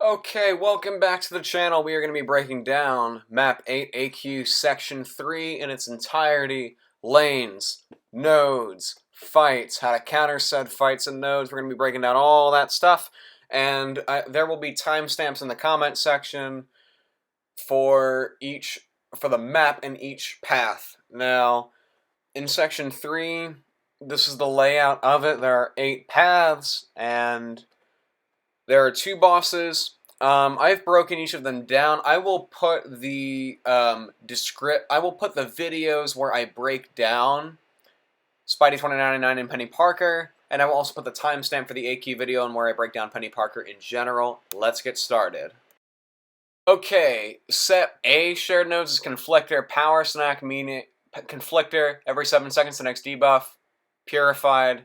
Okay, welcome back to the channel. We are going to be breaking down Map 8 AQ Section 3 in its entirety. Lanes, nodes, fights, how to counter said fights and nodes. We're going to be breaking down all that stuff. And there will be timestamps in the comment section for the map and each path. Now, in Section 3, this is the layout of it. There are 8 paths, and there are 2 bosses. I've broken each of them down. I will put the videos where I break down Spidey 2099 and Peni Parker, and I will also put the timestamp for the AQ video and where I break down Peni Parker in general. Let's get started. Okay, set A shared nodes is Conflictor, Power Snack, meaning Conflictor, every 7 seconds the next debuff, Purified,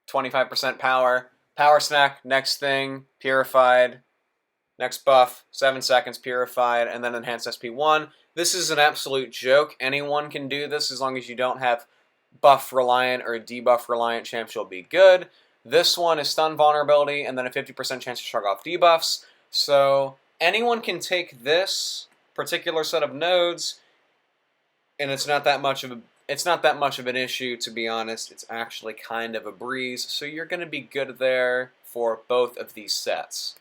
25% power, Power Snack, next thing, Purified, next buff, 7 seconds, Purified, and then Enhanced SP1. This is an absolute joke. Anyone can do this as long as you don't have buff-reliant or debuff-reliant champs, you'll be good. This one is Stun Vulnerability, and then a 50% chance to shrug off debuffs. So anyone can take this particular set of nodes, and it's not that much of an issue, to be honest. It's actually kind of a breeze, so you're going to be good there for both of these sets.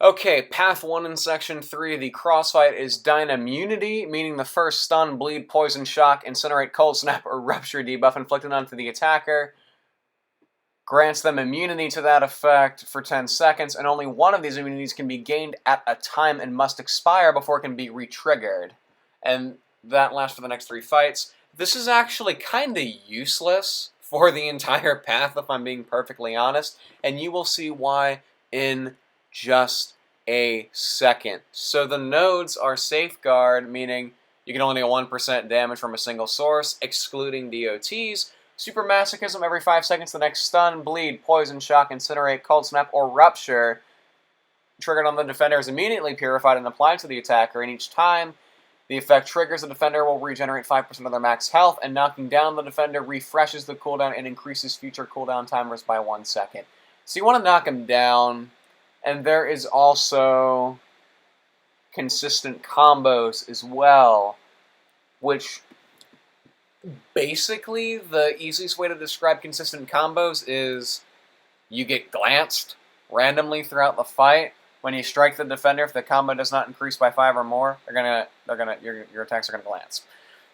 Okay, Path 1 in Section 3, the crossfight is Dynamunity, meaning the first stun, bleed, poison, shock, incinerate, cold snap, or rupture debuff inflicted onto the attacker grants them immunity to that effect for 10 seconds, and only one of these immunities can be gained at a time and must expire before it can be re-triggered. And that lasts for the next 3 fights. This is actually kind of useless for the entire path, if I'm being perfectly honest, and you will see why in just a second. So the nodes are Safeguard, meaning you can only do 1% damage from a single source, excluding DOTs. Supermasochism, every 5 seconds the next stun, bleed, poison, shock, incinerate, cold snap, or rupture triggered on the defender is immediately purified and applied to the attacker, and each time the effect triggers, the defender will regenerate 5% of their max health, and knocking down the defender refreshes the cooldown and increases future cooldown timers by 1 second. So you want to knock him down. And there is also consistent combos as well, which basically the easiest way to describe consistent combos is you get glanced randomly throughout the fight. When you strike the defender, if the combo does not increase by 5 or more, your attacks are gonna glance.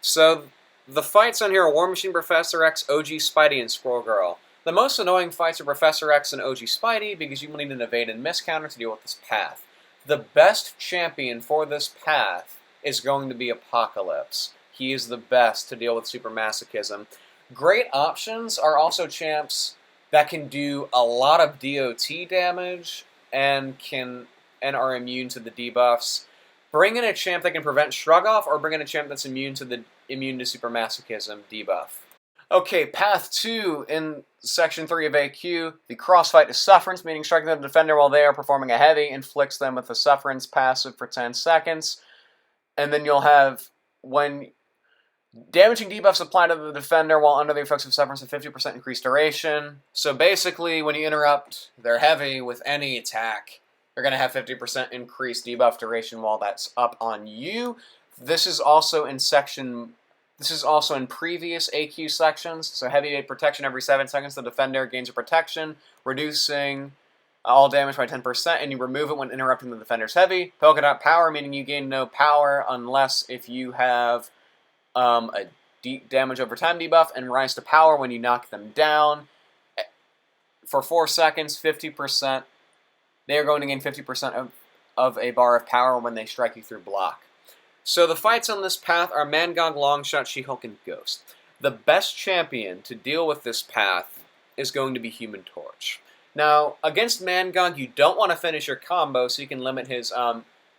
So the fights on here are War Machine, Professor X, OG Spidey, and Squirrel Girl. The most annoying fights are Professor X and OG Spidey because you will need an evade and miss counter to deal with this path. The best champion for this path is going to be Apocalypse. He is the best to deal with Supermasochism. Great options are also champs that can do a lot of DOT damage and are immune to the debuffs. Bring in a champ that can prevent Shrug Off, or bring in a champ that's immune to Supermasochism debuff. Okay, Path 2 in Section 3 of AQ, the crossfight is Sufferance, meaning striking the defender while they are performing a heavy, inflicts them with the Sufferance passive for 10 seconds, and then you'll have, when damaging debuffs apply to the defender while under the effects of Sufferance, a 50% increased duration. So basically, when you interrupt their heavy with any attack, you're going to have 50% increased debuff duration while that's up on you. This is also in previous AQ sections, so heavy protection every 7 seconds. The defender gains a protection, reducing all damage by 10%, and you remove it when interrupting the defender's heavy. Polka Dot Power, meaning you gain no power unless if you have a deep damage over time debuff, and Rise to Power when you knock them down. For 4 seconds, 50%. They are going to gain 50% of a bar of power when they strike you through block. So the fights on this path are Mangog, Longshot, She-Hulk, and Ghost. The best champion to deal with this path is going to be Human Torch. Now, against Mangog, you don't want to finish your combo, so you can limit his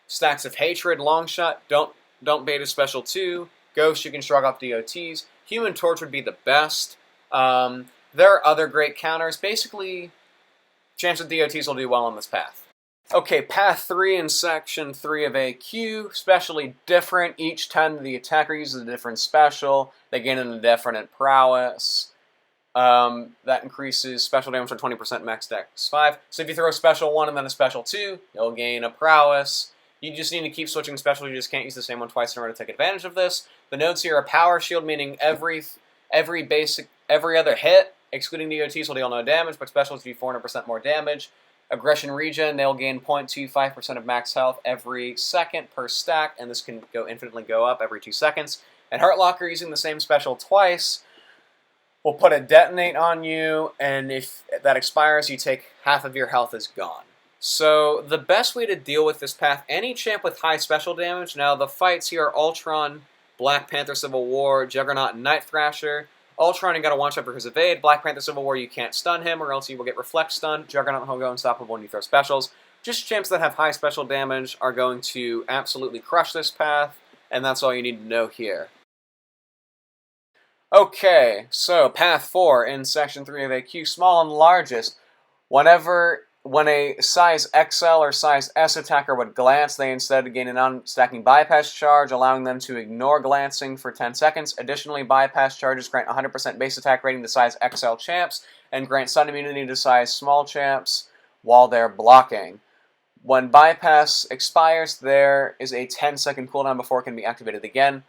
stacks of Hatred. Longshot, don't bait his special 2. Ghost, you can shrug off DOTs. Human Torch would be the best. There are other great counters. Basically, champs with DOTs will do well on this path. Okay, Path 3 in Section 3 of AQ, specially different. Each time the attacker uses a different special, they gain an indefinite prowess. That increases special damage for 20% max dex 5. So if you throw a special 1 and then a special 2, you'll gain a prowess. You just need to keep switching specials. You just can't use the same one twice in order to take advantage of this. The nodes here are power shield, meaning every other hit, excluding DOTs, will deal no damage, but specials do 400% more damage. Aggression regen, they'll gain 0.25% of max health every second per stack, and this can infinitely go up every 2 seconds. And Heart Locker, using the same special twice, will put a detonate on you, and if that expires, you take half of your health is gone. So the best way to deal with this path, any champ with high special damage, now the fights here are Ultron, Black Panther Civil War, Juggernaut, and Night Thrasher. Ultron, you gotta watch out for his evade. Black Panther Civil War, you can't stun him, or else you will get reflect stun. Juggernaut will go unstoppable when you throw specials. Just champs that have high special damage are going to absolutely crush this path, and that's all you need to know here. Okay, so path 4 in section 3 of AQ, small and largest. When a size XL or size S attacker would glance, they instead gain a non-stacking bypass charge, allowing them to ignore glancing for 10 seconds. Additionally, bypass charges grant 100% base attack rating to size XL champs, and grant stun immunity to size small champs while they're blocking. When bypass expires, there is a 10-second cooldown before it can be activated again,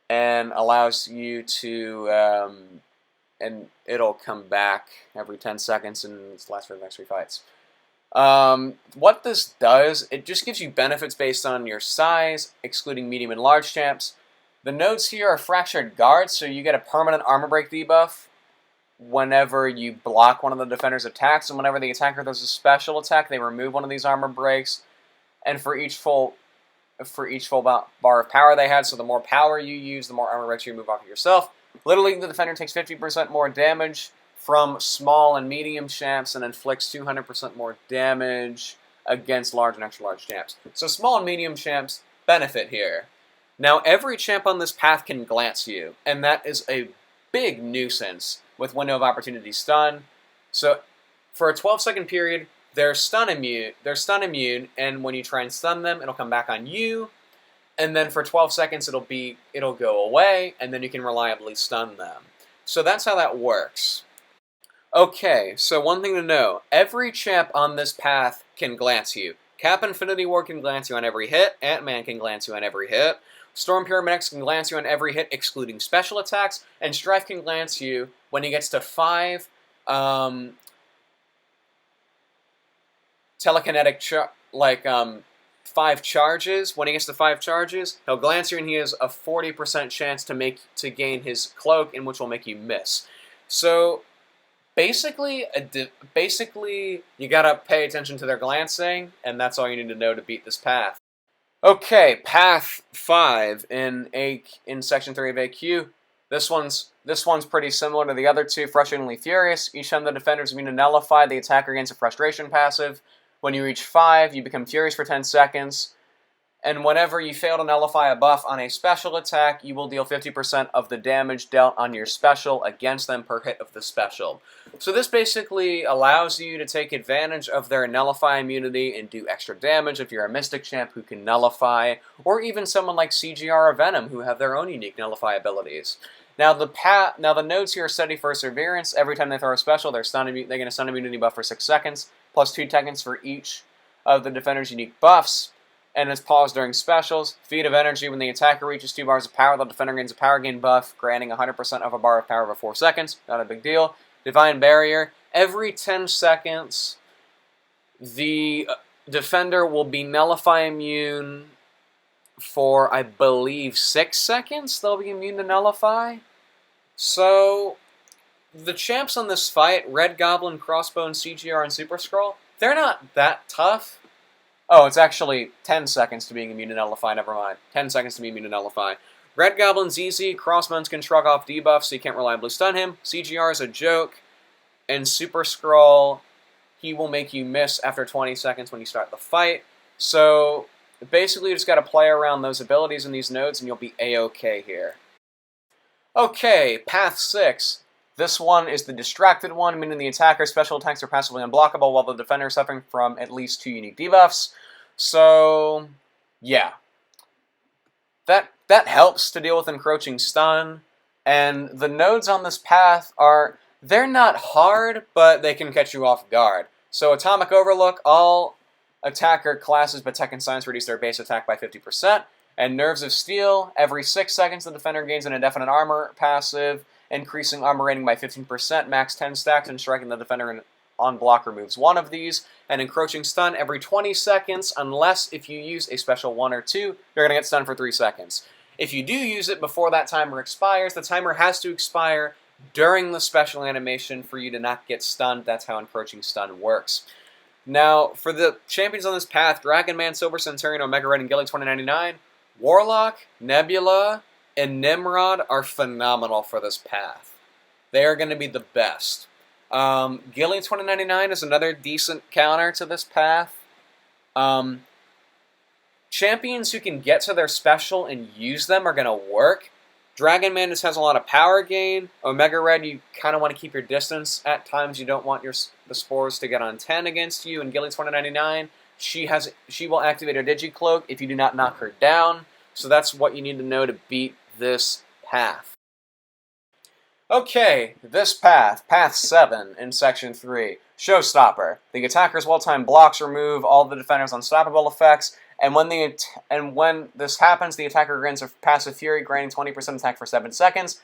and allows you to... and it'll come back every 10 seconds and lasts for the next 3 fights. What this does, it just gives you benefits based on your size, excluding medium and large champs. The nodes here are fractured guards, so you get a permanent armor break debuff whenever you block one of the defender's attacks, and whenever the attacker does a special attack, they remove one of these armor breaks, and for each full bar of power they had, so the more power you use, the more armor breaks you remove off of yourself. Literally, the defender takes 50% more damage from small and medium champs and inflicts 200% more damage against large and extra large champs. So small and medium champs benefit here. Now, every champ on this path can glance you, and that is a big nuisance with window of opportunity stun. So for a 12-second period, they're stun immune, and when you try and stun them, it'll come back on you. And then for 12 seconds, it'll go away, and then you can reliably stun them. So that's how that works. Okay, so one thing to know. Every champ on this path can glance you. Cap Infinity War can glance you on every hit. Ant-Man can glance you on every hit. Storm Pyramid X can glance you on every hit, excluding special attacks. And Strife can glance you when he gets to 5 telekinetic, 5 charges. When he gets to 5 charges, he'll glance you, and he has a 40% chance to gain his cloak, in which will make you miss. So basically, you gotta pay attention to their glancing, and that's all you need to know to beat this path. Okay, path 5 in section 3 of AQ. This one's pretty similar to the other two. Frustratingly Furious. Each time the defender is immune to nullify, the attacker gains a frustration passive. When you reach 5, you become furious for 10 seconds, and whenever you fail to nullify a buff on a special attack, you will deal 50% of the damage dealt on your special against them per hit of the special. So this basically allows you to take advantage of their nullify immunity and do extra damage if you're a Mystic champ who can nullify, or even someone like CGR or Venom who have their own unique nullify abilities. Now the nodes here are Steady Perseverance. Every time they throw a special, they get a stun immunity buff for 6 seconds, plus 2 seconds for each of the defender's unique buffs, and it's paused during specials. Feed of Energy. When the attacker reaches 2 bars of power, the defender gains a power gain buff, granting 100% of a bar of power over 4 seconds. Not a big deal. Divine Barrier. Every 10 seconds, the defender will be nullify immune for, I believe, 6 seconds. They'll be immune to nullify. So the champs on this fight, Red Goblin, Crossbone, CGR, and Super Skrull, they're not that tough. Oh, it's actually 10 seconds to being immune to nullify, never mind. 10 seconds to be immune to nullify. Red Goblin's easy, Crossbones can shrug off debuffs so you can't reliably stun him. CGR is a joke, and Super Skrull, he will make you miss after 20 seconds when you start the fight. So basically you just got to play around those abilities in these nodes and you'll be A-okay here. Okay, path 6. This one is the distracted one, meaning the attacker's special attacks are passively unblockable while the defender is suffering from at least 2 unique debuffs. So, yeah. That helps to deal with encroaching stun. And the nodes on this path they're not hard, but they can catch you off guard. So Atomic Overlook, all attacker classes but Tech and Science reduce their base attack by 50%. And Nerves of Steel, every 6 seconds the defender gains an indefinite armor passive, increasing armor rating by 15%, max 10 stacks, and striking the defender on block removes one of these. And Encroaching Stun every 20 seconds, unless if you use a special 1 or 2, you're going to get stunned for 3 seconds. If you do use it before that timer expires, the timer has to expire during the special animation for you to not get stunned. That's how Encroaching Stun works. Now, for the champions on this path, Dragon Man, Silver Centurion, Omega Red, and Gilly 2099, Warlock, Nebula, and Nimrod are phenomenal for this path. They are going to be the best. Gilly 2099 is another decent counter to this path. Champions who can get to their special and use them are going to work. Dragon Man just has a lot of power gain. Omega Red, you kind of want to keep your distance. At times, you don't want the spores to get on 10 against you. And Gilly 2099, she will activate her Digicloak if you do not knock her down. So that's what you need to know to beat this path. Okay, this path, Path 7 in Section 3, Showstopper. The attacker's well-timed blocks remove all the defender's unstoppable effects, and when this happens, the attacker grants a passive Fury, granting 20% attack for 7 seconds,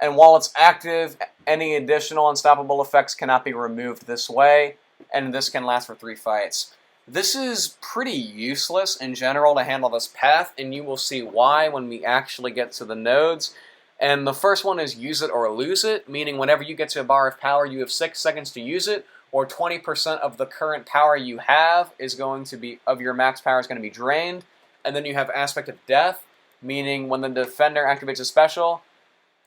and while it's active, any additional unstoppable effects cannot be removed this way, and this can last for 3 fights. This is pretty useless in general to handle this path, and you will see why when we actually get to the nodes. And the first one is use it or lose it, meaning whenever you get to a bar of power, you have 6 seconds to use it, or 20% of the current power you have of your max power is going to be drained. And then you have Aspect of Death, meaning when the defender activates a special,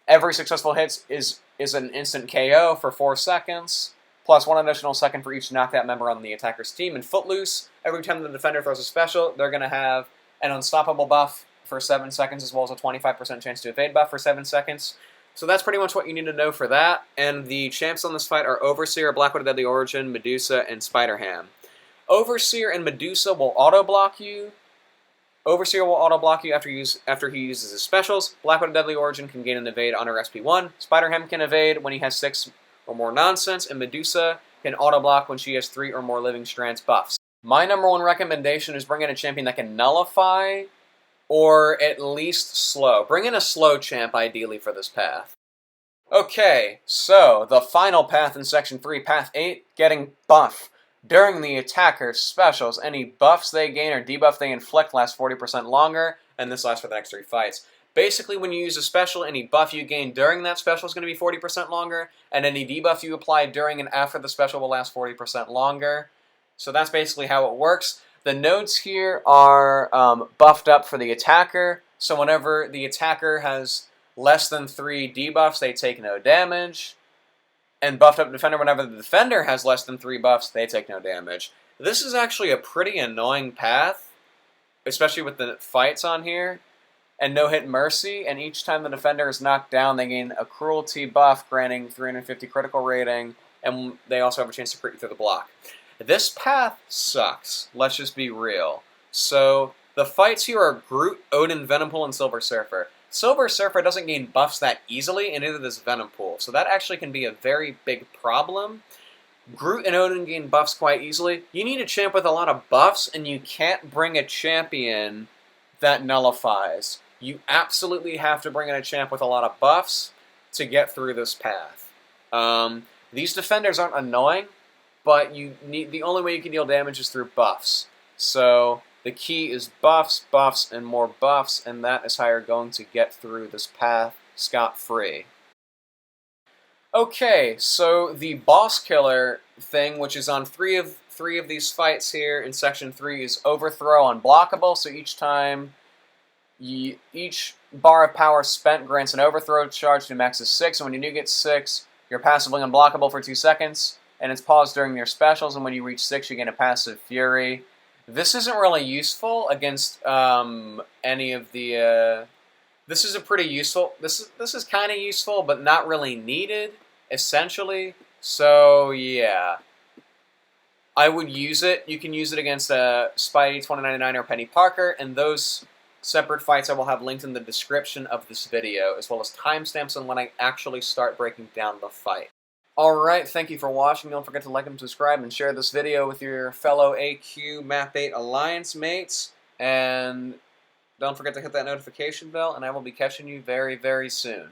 every successful hit is an instant KO for 4 seconds, plus 1 additional second for each knocked out member on the attacker's team. And Footloose, every time the defender throws a special, they're going to have an unstoppable buff for 7 seconds, as well as a 25% chance to evade buff for 7 seconds. So that's pretty much what you need to know for that. And the champs on this fight are Overseer, Blackwood of Deadly Origin, Medusa, and Spider-Ham. Overseer and Medusa will auto-block you. Overseer will auto-block you after he uses his specials. Blackwood of Deadly Origin can gain an evade on her SP1. Spider-Ham can evade when he has 6 or more nonsense, and Medusa can auto-block when she has 3 or more Living Strands buffs. My number 1 recommendation is bring in a champion that can nullify or at least slow. Bring in a slow champ, ideally, for this path. Okay, so the final path in Section 3, Path 8, getting buff. During the attacker's specials, any buffs they gain or debuff they inflict last 40% longer, and this lasts for the next 3 fights. Basically, when you use a special, any buff you gain during that special is going to be 40% longer, and any debuff you apply during and after the special will last 40% longer. So that's basically how it works. The nodes here are buffed up for the attacker, so whenever the attacker has less than 3 debuffs, they take no damage. And buffed up defender, whenever the defender has less than 3 buffs, they take no damage. This is actually a pretty annoying path, especially with the fights on here. And no-hit mercy, and each time the defender is knocked down, they gain a cruelty buff, granting 350 critical rating, and they also have a chance to crit you through the block. This path sucks, let's just be real. So, the fights here are Groot, Odin, Venompool, and Silver Surfer. Silver Surfer doesn't gain buffs that easily, and neither does Venompool, so that actually can be a very big problem. Groot and Odin gain buffs quite easily. You need a champ with a lot of buffs, and you can't bring a champion that nullifies. You absolutely have to bring in a champ with a lot of buffs to get through this path. These defenders aren't annoying, but the only way you can deal damage is through buffs. So the key is buffs, buffs, and more buffs, and that is how you're going to get through this path scot-free. Okay, so the boss killer thing, which is on three of these fights here in Section 3, is Overthrow unblockable. So each time, each bar of power spent grants an Overthrow charge to max of 6, and when you do get 6, you're passively unblockable for 2 seconds. And it's paused during your specials, and when you reach 6, you gain a passive Fury. This isn't really useful against any of the... This is a pretty useful... This is kind of useful, but not really needed, essentially. So, yeah. I would use it. You can use it against Spidey 2099 or Peni Parker, and those separate fights I will have linked in the description of this video, as well as timestamps on when I actually start breaking down the fight. Alright, thank you for watching. Don't forget to like and subscribe and share this video with your fellow AQ Map 8 Alliance mates. And don't forget to hit that notification bell, and I will be catching you very, very soon.